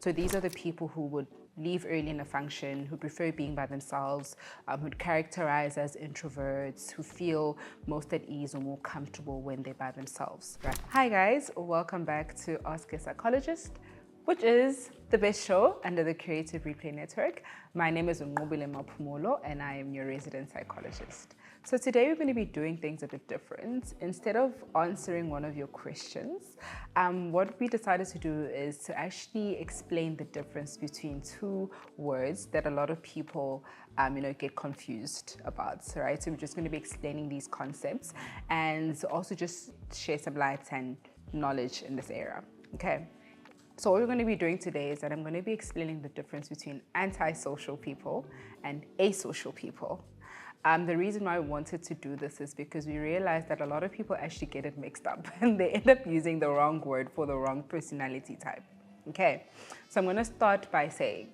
So these are the people who would leave early in a function, who prefer being by themselves, who'd characterize as introverts, who feel most at ease or more comfortable when they're by themselves. Right? Hi guys, welcome back to Ask a Psychologist, which is the best show under the Creative Replay Network. My name is Nqobile Maphumulo and I am your resident psychologist. So today we're going to be doing things a bit different. Instead of answering one of your questions, what we decided to do is to actually explain the difference between two words that a lot of people get confused about, right? So we're just going to be explaining these concepts and also just share some light and knowledge in this area, okay? So what we're going to be doing today is that I'm going to be explaining the difference between antisocial people and asocial people. The reason why I wanted to do this is because we realized that a lot of people actually get it mixed up and they end up using the wrong word for the wrong personality type. Okay, so I'm going to start by saying,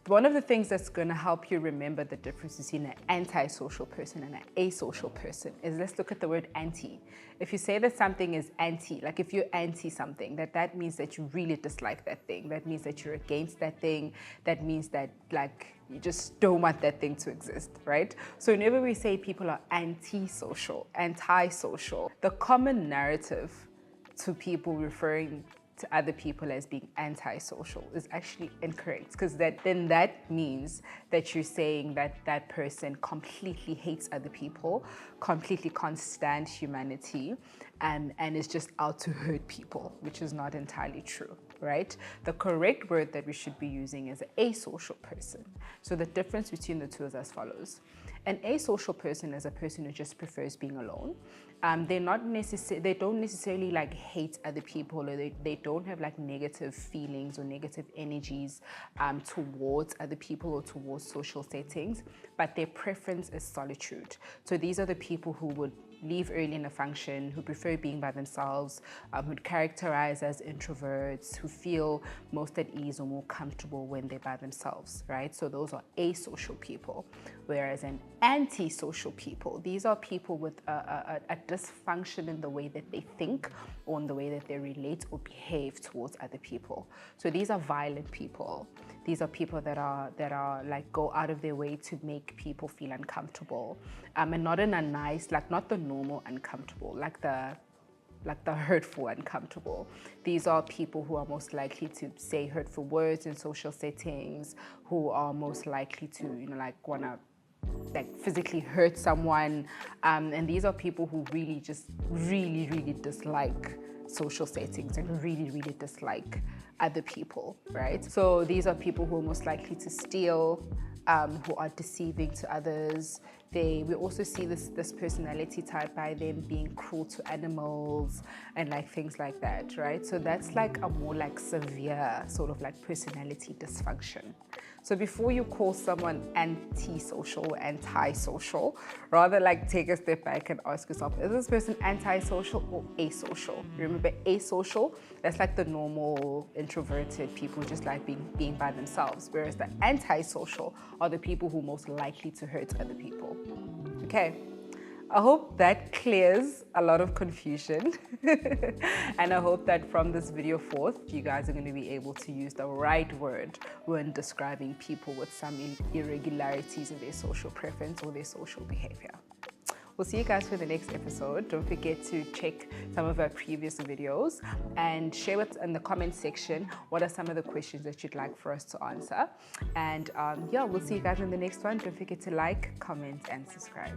one of the things that's going to help you remember the difference between an antisocial person and an asocial person is, let's look at the word anti. If you say that something is anti, like if you're anti something, that means that you really dislike that thing. That means that you're against that thing. That means that you just don't want that thing to exist, right? So whenever we say people are antisocial, the common narrative to people referring to other people as being antisocial is actually incorrect, because that means that you're saying that that person completely hates other people, completely can't stand humanity, and is just out to hurt people, which is not entirely true, right? The correct word that we should be using is an asocial person. So the difference between the two is as follows. An asocial person is a person who just prefers being alone. They don't necessarily hate other people, or they don't have negative feelings or negative energies towards other people or towards social settings, but their preference is solitude. So these are the people who would leave early in a function, who prefer being by themselves, who'd characterize as introverts, who feel most at ease or more comfortable when they're by themselves, right? So those are asocial people. Whereas an antisocial people, these are people with a dysfunction in the way that they think or in the way that they relate or behave towards other people. So these are violent people. These are people that are go out of their way to make people feel uncomfortable, and not in a nice, not the normal uncomfortable, like the hurtful uncomfortable. These are people who are most likely to say hurtful words in social settings, who are most likely to wanna physically hurt someone, and these are people who really dislike social settings and really dislike other people, right? So these are people who are most likely to steal, who are deceiving to others. We also see this personality type by them being cruel to animals and things like that, right? So that's a more severe sort of personality dysfunction. So before you call someone antisocial or antisocial, rather take a step back and ask yourself, is this person antisocial or asocial? Remember, asocial, that's the normal introverted people just being by themselves, whereas the antisocial are the people who are most likely to hurt other people. Okay, I hope that clears a lot of confusion and I hope that from this video forth, you guys are going to be able to use the right word when describing people with some irregularities in their social preference or their social behavior. We'll see you guys for the next episode. Don't forget to check some of our previous videos and share in the comment section what are some of the questions that you'd like for us to answer. And we'll see you guys in the next one. Don't forget to like, comment, and subscribe.